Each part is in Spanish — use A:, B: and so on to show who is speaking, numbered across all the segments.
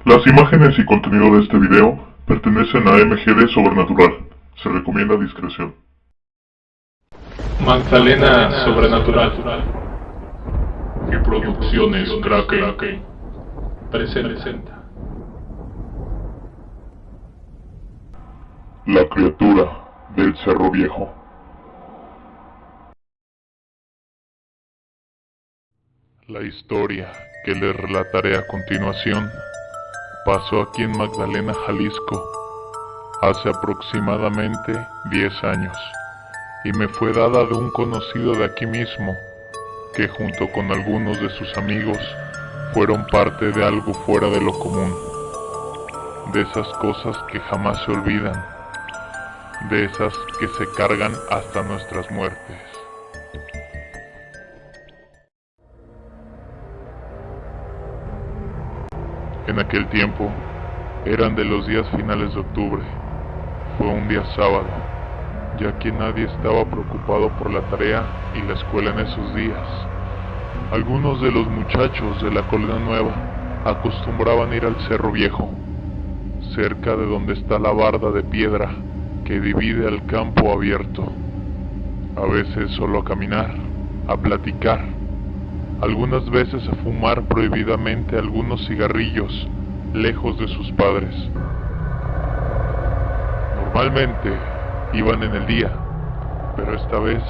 A: Las imágenes y contenido de este video pertenecen a MGD Sobrenatural. Se recomienda discreción.
B: Magdalena Sobrenatural y Producciones Kraken presenta
A: La criatura del Cerro Viejo. La historia que les relataré a continuación pasó aquí en Magdalena, Jalisco, hace aproximadamente 10 años, y me fue dada de un conocido de aquí mismo, que junto con algunos de sus amigos fueron parte de algo fuera de lo común, de esas cosas que jamás se olvidan, de esas que se cargan hasta nuestras muertes. En aquel tiempo, eran de los días finales de octubre. Fue un día sábado, ya que nadie estaba preocupado por la tarea y la escuela en esos días. Algunos de los muchachos de la Colonia Nueva acostumbraban ir al Cerro Viejo, cerca de donde está la barda de piedra que divide al campo abierto. A veces solo a caminar, a platicar, algunas veces a fumar prohibidamente algunos cigarrillos lejos de sus padres. Normalmente iban en el día, pero esta vez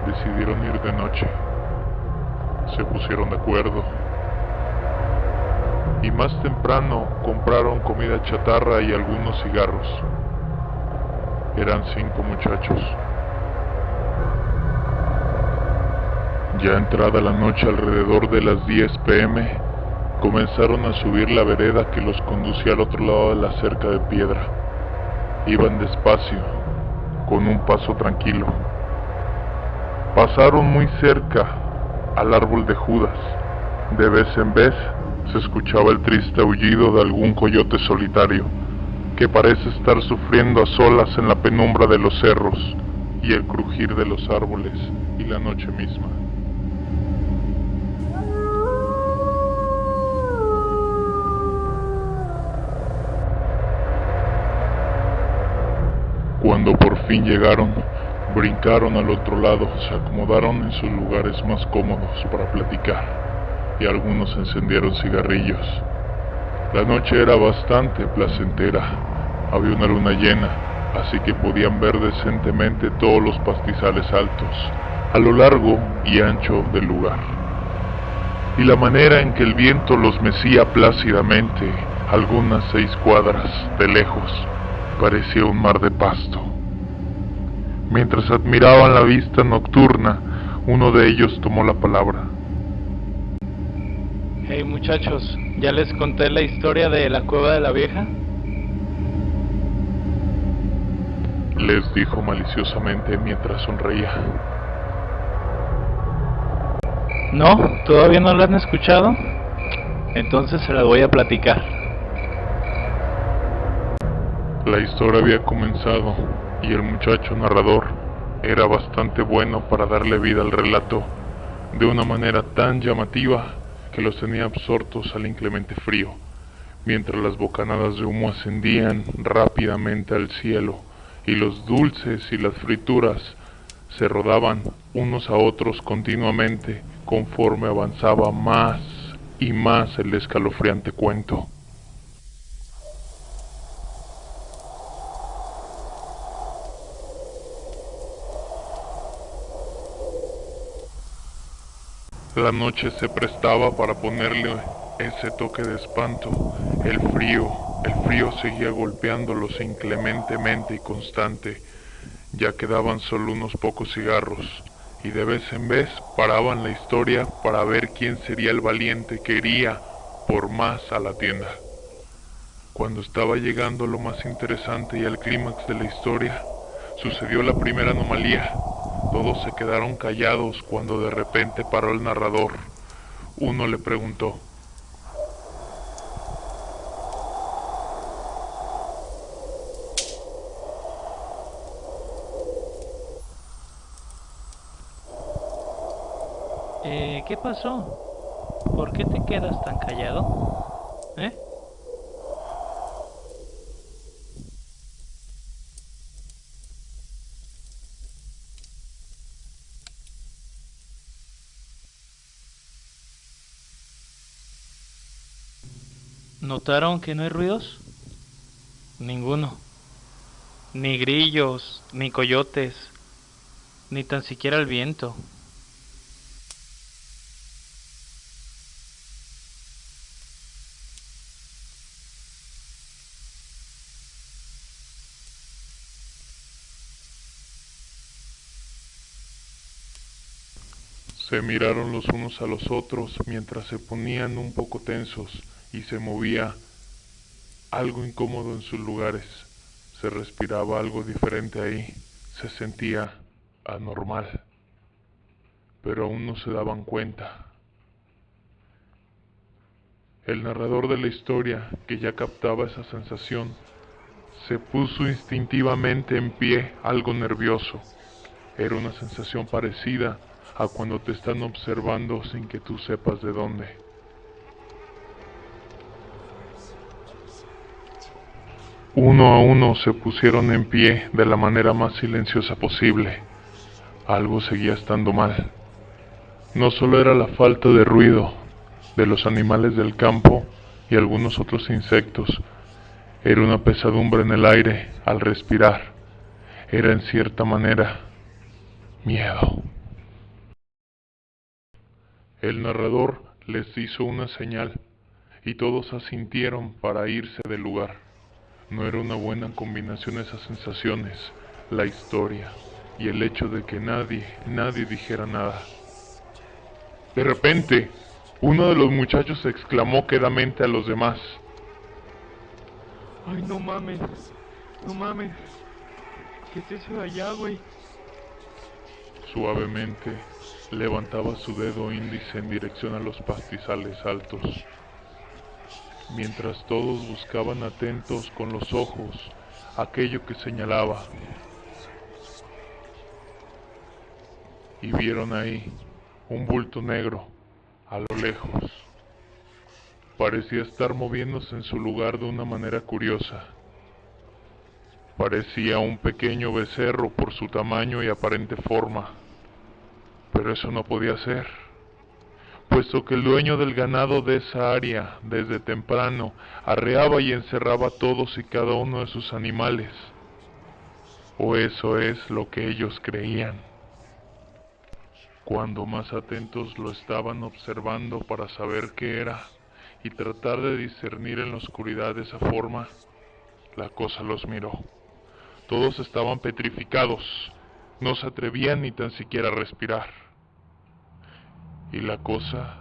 A: decidieron ir de noche. Se pusieron de acuerdo y más temprano compraron comida chatarra y algunos cigarros. Eran 5 muchachos. Ya entrada la noche, alrededor de las 10 p.m, comenzaron a subir la vereda que los conducía al otro lado de la cerca de piedra. Iban despacio, con un paso tranquilo. Pasaron muy cerca al árbol de Judas. De vez en vez se escuchaba el triste aullido de algún coyote solitario, que parece estar sufriendo a solas en la penumbra de los cerros, y el crujir de los árboles y la noche misma. Cuando por fin llegaron, brincaron al otro lado, se acomodaron en sus lugares más cómodos para platicar, y algunos encendieron cigarrillos. La noche era bastante placentera, había una luna llena, así que podían ver decentemente todos los pastizales altos, a lo largo y ancho del lugar. Y la manera en que el viento los mecía plácidamente, algunas 6 cuadras de lejos, parecía un mar de pasto. Mientras admiraban la vista nocturna, uno de ellos tomó la palabra.
C: Hey muchachos, ¿ya les conté la historia de la cueva de la vieja?
A: Les dijo maliciosamente mientras sonreía.
C: ¿No? ¿Todavía no la han escuchado? Entonces se la voy a platicar.
A: La historia había comenzado y el muchacho narrador era bastante bueno para darle vida al relato de una manera tan llamativa que los tenía absortos al inclemente frío, mientras las bocanadas de humo ascendían rápidamente al cielo y los dulces y las frituras se rodaban unos a otros continuamente conforme avanzaba más y más el escalofriante cuento. La noche se prestaba para ponerle ese toque de espanto. El frío seguía golpeándolos inclementemente y constante. Ya quedaban solo unos pocos cigarros, y de vez en vez paraban la historia para ver quién sería el valiente que iría por más a la tienda. Cuando estaba llegando lo más interesante y al clímax de la historia, sucedió la primera anomalía. Todos se quedaron callados cuando de repente paró el narrador. Uno le preguntó:
C: ¿Qué pasó? ¿Por qué te quedas tan callado? ¿Notaron que no hay ruidos? Ninguno. Ni grillos, ni coyotes, ni tan siquiera el viento.
A: Se miraron los unos a los otros mientras se ponían un poco tensos y se movía algo incómodo en sus lugares. Se respiraba algo diferente ahí, se sentía anormal, pero aún no se daban cuenta. El narrador de la historia, que ya captaba esa sensación, se puso instintivamente en pie, algo nervioso. Era una sensación parecida a cuando te están observando sin que tú sepas de dónde. Uno a uno se pusieron en pie de la manera más silenciosa posible. Algo seguía estando mal. No solo era la falta de ruido de los animales del campo y algunos otros insectos, era una pesadumbre en el aire al respirar. Era en cierta manera miedo. El narrador les hizo una señal y todos asintieron para irse del lugar. No era una buena combinación esas sensaciones, la historia y el hecho de que nadie dijera nada. De repente, uno de los muchachos exclamó quedamente a los demás:
C: Ay, no mames, ¿qué es eso de allá, güey?
A: Suavemente levantaba su dedo índice en dirección a los pastizales altos, mientras todos buscaban atentos con los ojos aquello que señalaba, y vieron ahí un bulto negro a lo lejos. Parecía estar moviéndose en su lugar de una manera curiosa. Parecía un pequeño becerro por su tamaño y aparente forma, pero eso no podía ser, puesto que el dueño del ganado de esa área desde temprano arreaba y encerraba a todos y cada uno de sus animales, o eso es lo que ellos creían. Cuando más atentos lo estaban observando para saber qué era y tratar de discernir en la oscuridad de esa forma, la cosa los miró. Todos estaban petrificados, no se atrevían ni tan siquiera a respirar. Y la cosa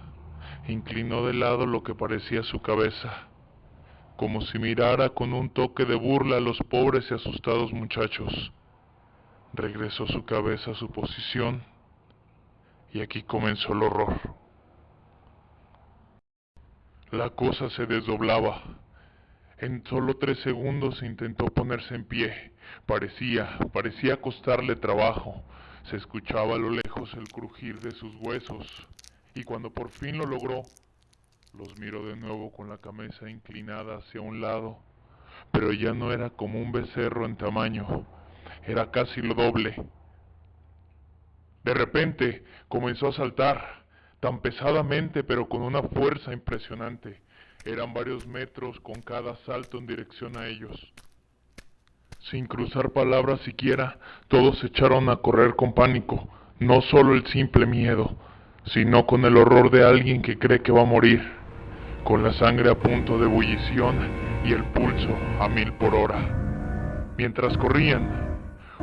A: inclinó de lado lo que parecía su cabeza, como si mirara con un toque de burla a los pobres y asustados muchachos. Regresó su cabeza a su posición, y aquí comenzó el horror. La cosa se desdoblaba. En solo 3 segundos intentó ponerse en pie. Parecía costarle trabajo. Se escuchaba a lo lejos el crujir de sus huesos, y cuando por fin lo logró, los miró de nuevo con la cabeza inclinada hacia un lado, pero ya no era como un becerro en tamaño, era casi lo doble. De repente comenzó a saltar, tan pesadamente pero con una fuerza impresionante. Eran varios metros con cada salto en dirección a ellos. Sin cruzar palabras siquiera, todos se echaron a correr con pánico, no solo el simple miedo, sino con el horror de alguien que cree que va a morir, con la sangre a punto de ebullición y el pulso a 1000 por hora. Mientras corrían,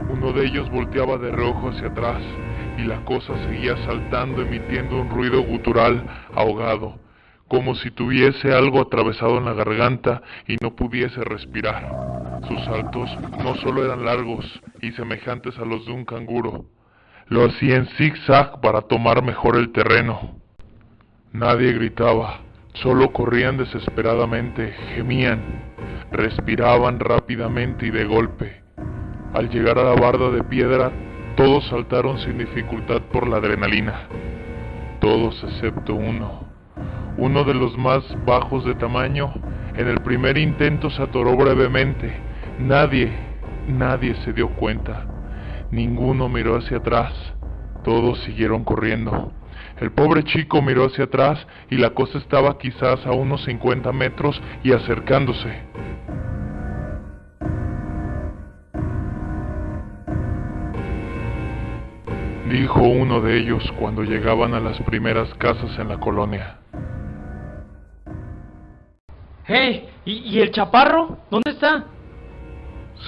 A: uno de ellos volteaba de reojo hacia atrás y la cosa seguía saltando, emitiendo un ruido gutural ahogado, como si tuviese algo atravesado en la garganta y no pudiese respirar. Sus saltos no solo eran largos y semejantes a los de un canguro, lo hacía en zigzag para tomar mejor el terreno. Nadie gritaba, solo corrían desesperadamente, gemían, respiraban rápidamente y de golpe. Al llegar a la barda de piedra, todos saltaron sin dificultad por la adrenalina. Todos excepto uno de los más bajos de tamaño. En el primer intento se atoró brevemente. Nadie se dio cuenta. Ninguno miró hacia atrás. Todos siguieron corriendo. El pobre chico miró hacia atrás y la cosa estaba quizás a unos 50 metros y acercándose. Dijo uno de ellos cuando llegaban a las primeras casas en la colonia.
C: ¡Hey! ¿Y el chaparro? ¿Dónde está?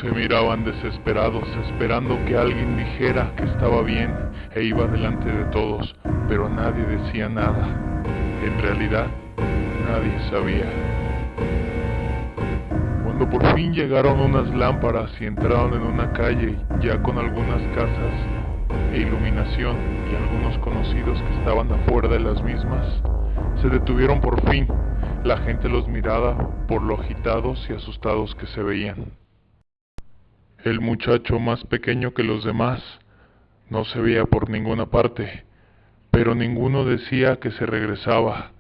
A: Se miraban desesperados, esperando que alguien dijera que estaba bien e iba delante de todos, pero nadie decía nada. En realidad, nadie sabía. Cuando por fin llegaron unas lámparas y entraron en una calle ya con algunas casas e iluminación y algunos conocidos que estaban afuera de las mismas, se detuvieron por fin. La gente los miraba por lo agitados y asustados que se veían. El muchacho más pequeño que los demás no se veía por ninguna parte, pero ninguno decía que se regresaba,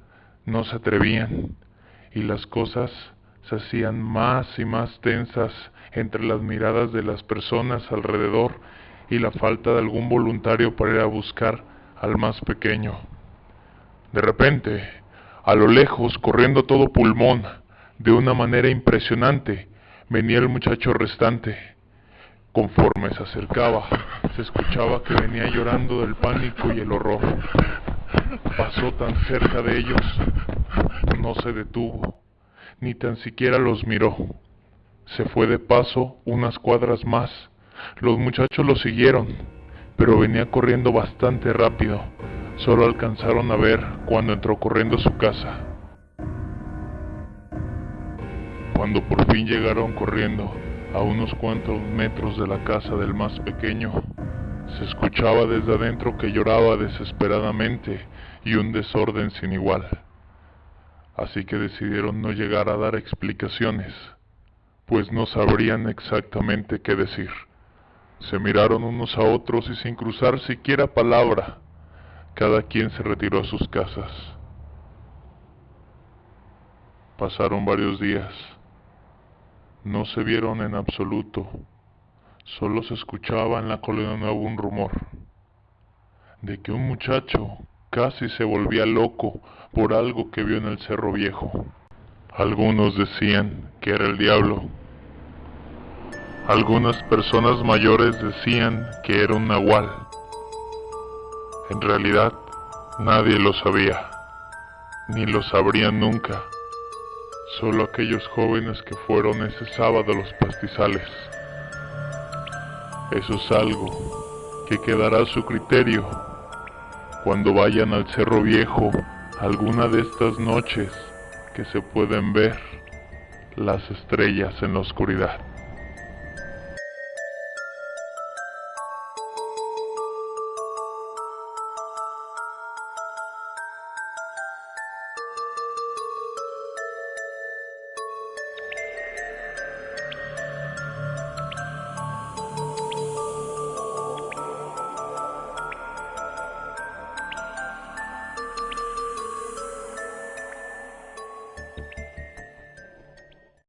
A: no se atrevían, y las cosas se hacían más y más tensas entre las miradas de las personas alrededor y la falta de algún voluntario para ir a buscar al más pequeño. De repente, a lo lejos, corriendo a todo pulmón, de una manera impresionante, venía el muchacho restante. Conforme se acercaba, se escuchaba que venía llorando del pánico y el horror. Pasó tan cerca de ellos, no se detuvo, ni tan siquiera los miró. Se fue de paso unas cuadras más. Los muchachos lo siguieron, pero venía corriendo bastante rápido. Solo alcanzaron a ver cuando entró corriendo a su casa. Cuando por fin llegaron corriendo a unos cuantos metros de la casa del más pequeño, se escuchaba desde adentro que lloraba desesperadamente y un desorden sin igual. Así que decidieron no llegar a dar explicaciones, pues no sabrían exactamente qué decir. Se miraron unos a otros y sin cruzar siquiera palabra, cada quien se retiró a sus casas. Pasaron varios días. No se vieron en absoluto, solo se escuchaba en la colonia nueva un rumor de que un muchacho casi se volvía loco por algo que vio en el Cerro Viejo. Algunos decían que era el diablo. Algunas personas mayores decían que era un nahual. En realidad, nadie lo sabía, ni lo sabrían nunca. Solo aquellos jóvenes que fueron ese sábado a los pastizales. Eso es algo que quedará a su criterio cuando vayan al Cerro Viejo alguna de estas noches que se pueden ver las estrellas en la oscuridad.